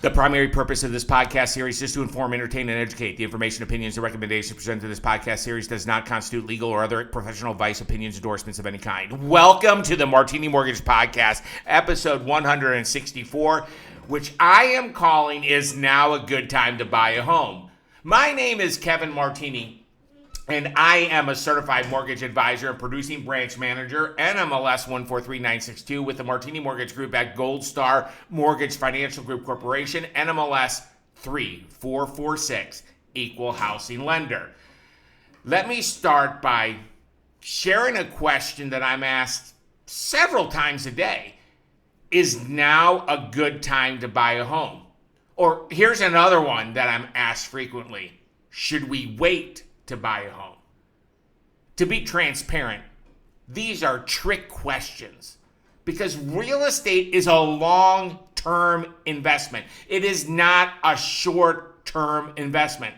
The primary purpose of this podcast series is to inform, entertain, and educate. The information, opinions, and recommendations presented in this podcast series does not constitute legal or other professional advice, opinions, endorsements of any kind. Welcome to the Martini Mortgage Podcast, episode 164, which I am calling Is Now a Good Time to Buy a Home. My name is Kevin Martini, and I am a certified mortgage advisor and producing branch manager, NMLS 143962, with the Martini Mortgage Group at Gold Star Mortgage Financial Group Corporation, NMLS 3446, Equal Housing Lender. Let me start by sharing a question that I'm asked several times a day. Is now a good time to buy a home? Or here's another one that I'm asked frequently. Should we wait to buy a home? To be transparent, these are trick questions because real estate is a long-term investment. It is not a short-term investment.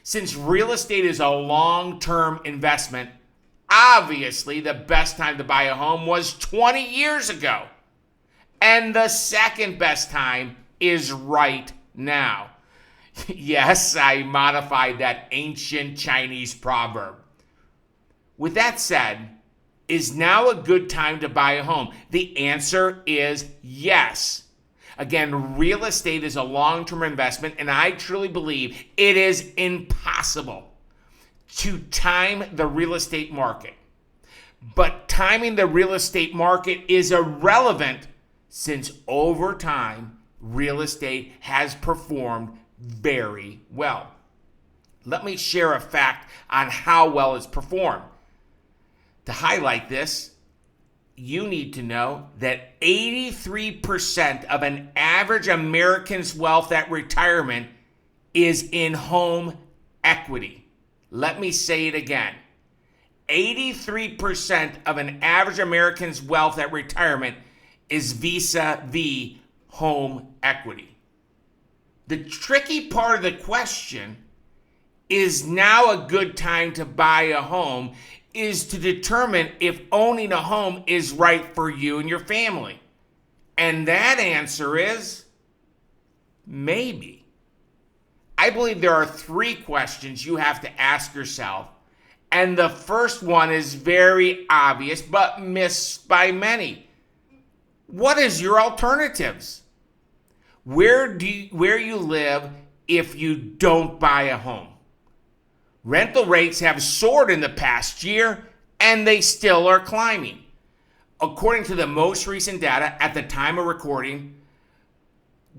Since real estate is a long-term investment, obviously the best time to buy a home was 20 years ago. And the second best time is right now. Yes, I modified that ancient Chinese proverb. With that said, is now a good time to buy a home? The answer is yes. Again, real estate is a long-term investment, and I truly believe it is impossible to time the real estate market. But timing the real estate market is irrelevant since over time, real estate has performed very well. Let me share a fact on how well it's performed. To highlight this, you need to know that 83% of an average American's wealth at retirement is in home equity. Let me say it again. 83% of an average American's wealth at retirement is vis-a-vis home equity. The tricky part of the question, is now a good time to buy a home, is to determine if owning a home is right for you and your family. And that answer is maybe. I believe there are three questions you have to ask yourself. And the first one is very obvious, but missed by many. What is your alternatives? Where you live if you don't buy a home? Rental rates have soared in the past year, and they still are climbing. According to the most recent data at the time of recording,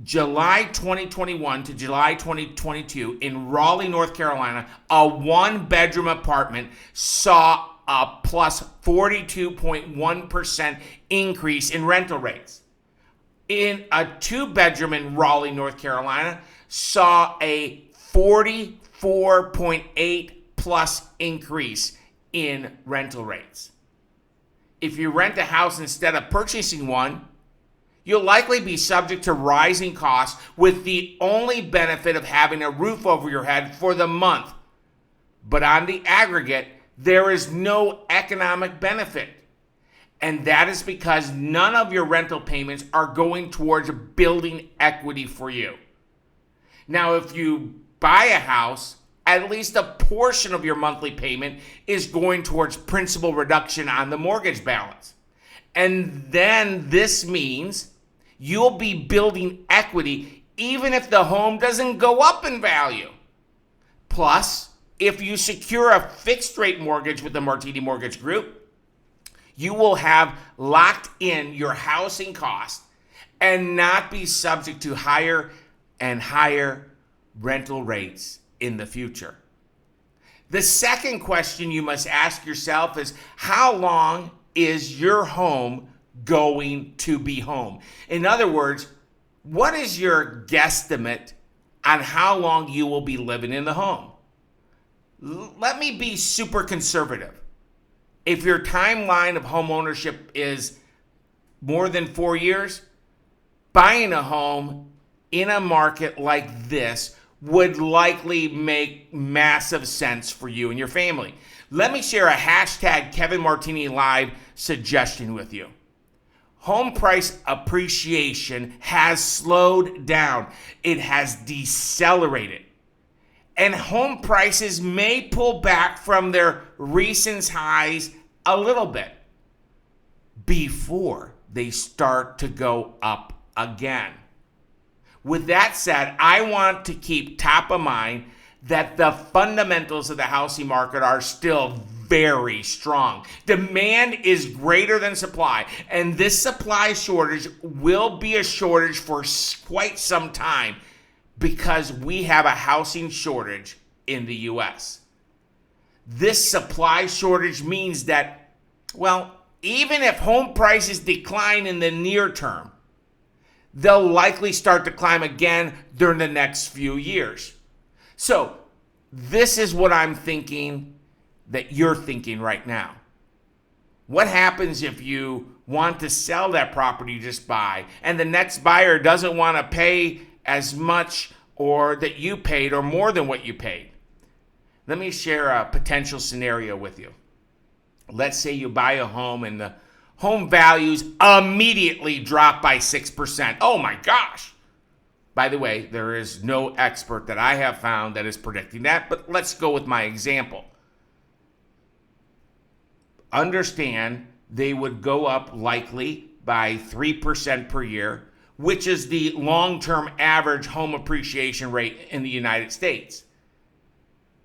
July 2021 to July 2022 in Raleigh, North Carolina, a one-bedroom apartment saw a plus 42.1% increase in rental rates. In a two-bedroom in Raleigh, North Carolina, saw a 44.8 plus increase in rental rates. If you rent a house instead of purchasing one, you'll likely be subject to rising costs with the only benefit of having a roof over your head for the month. But on the aggregate, there is no economic benefit. And that is because none of your rental payments are going towards building equity for you. Now, if you buy a house, at least a portion of your monthly payment is going towards principal reduction on the mortgage balance. And then this means you'll be building equity even if the home doesn't go up in value. Plus, if you secure a fixed rate mortgage with the Martini Mortgage Group, you will have locked in your housing cost and not be subject to higher and higher rental rates in the future. The second question you must ask yourself is, how long is your home going to be home? In other words, what is your guesstimate on how long you will be living in the home? Let me be super conservative. If your timeline of home ownership is more than 4 years, buying a home in a market like this would likely make massive sense for you and your family. Let me share a hashtag Kevin Martini Live suggestion with you. home price appreciation has slowed down. It has decelerated. And home prices may pull back from their recent highs a little bit before they start to go up again. With that said, I want to keep top of mind that the fundamentals of the housing market are still very strong. Demand is greater than supply, and this supply shortage will be a shortage for quite some time because we have a housing shortage in the U.S. This supply shortage means that, well, even if home prices decline in the near term, they'll likely start to climb again during the next few years. So this is what I'm thinking that you're thinking right now. What happens if you want to sell that property you just buy and the next buyer doesn't want to pay as much or that you paid or more than what you paid? Let me share a potential scenario with you. Let's say you buy a home and the home values immediately drop by 6%. Oh my gosh. By the way, there is no expert that I have found that is predicting that, but let's go with my example. Understand they would go up likely by 3% per year, which is the long-term average home appreciation rate in the United States.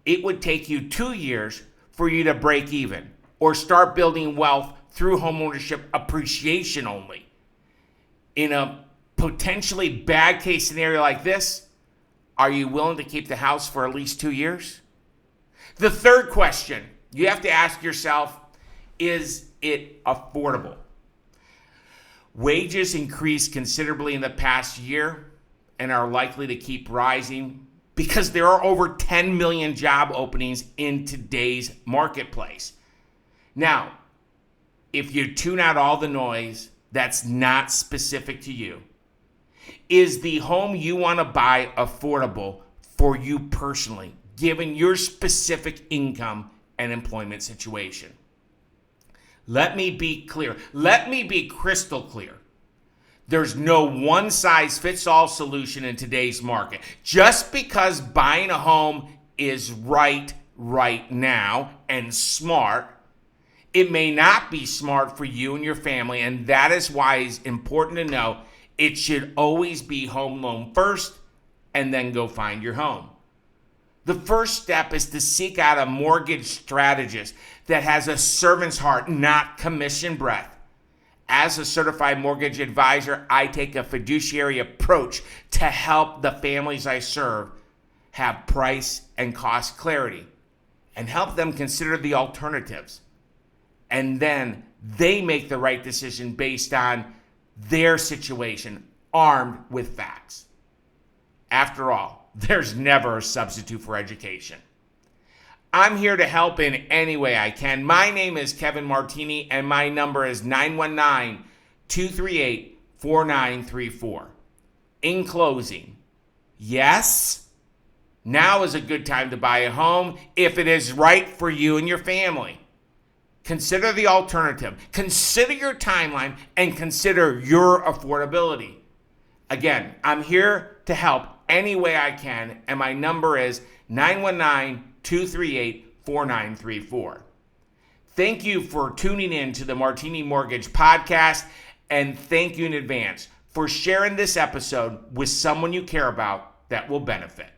It would take you 2 years for you to break even or start building wealth through homeownership appreciation only. In a potentially bad case scenario like this, are you willing to keep the house for at least 2 years? The third question you have to ask yourself, is it affordable? Wages increased considerably in the past year and are likely to keep rising because there are over 10 million job openings in today's marketplace. Now, if you tune out all the noise that's not specific to you, is the home you want to buy affordable for you personally, given your specific income and employment situation? Let me be clear. Let me be crystal clear. There's no one-size-fits-all solution in today's market. Just because buying a home is right now and smart, it may not be smart for you and your family, and that is why it's important to know it should always be home loan first and then go find your home. The first step is to seek out a mortgage strategist that has a servant's heart, not commission breath. As a certified mortgage advisor, I take a fiduciary approach to help the families I serve have price and cost clarity and help them consider the alternatives. And then they make the right decision based on their situation, armed with facts. After all, there's never a substitute for education. I'm here to help in any way I can. My name is Kevin Martini, and my number is 919-238-4934. In closing, yes, now is a good time to buy a home if it is right for you and your family. Consider the alternative. Consider your timeline and consider your affordability. Again, I'm here to help any way I can, and my number is 919-238-4934. Thank you for tuning in to the Martini Mortgage Podcast, and thank you in advance for sharing this episode with someone you care about that will benefit.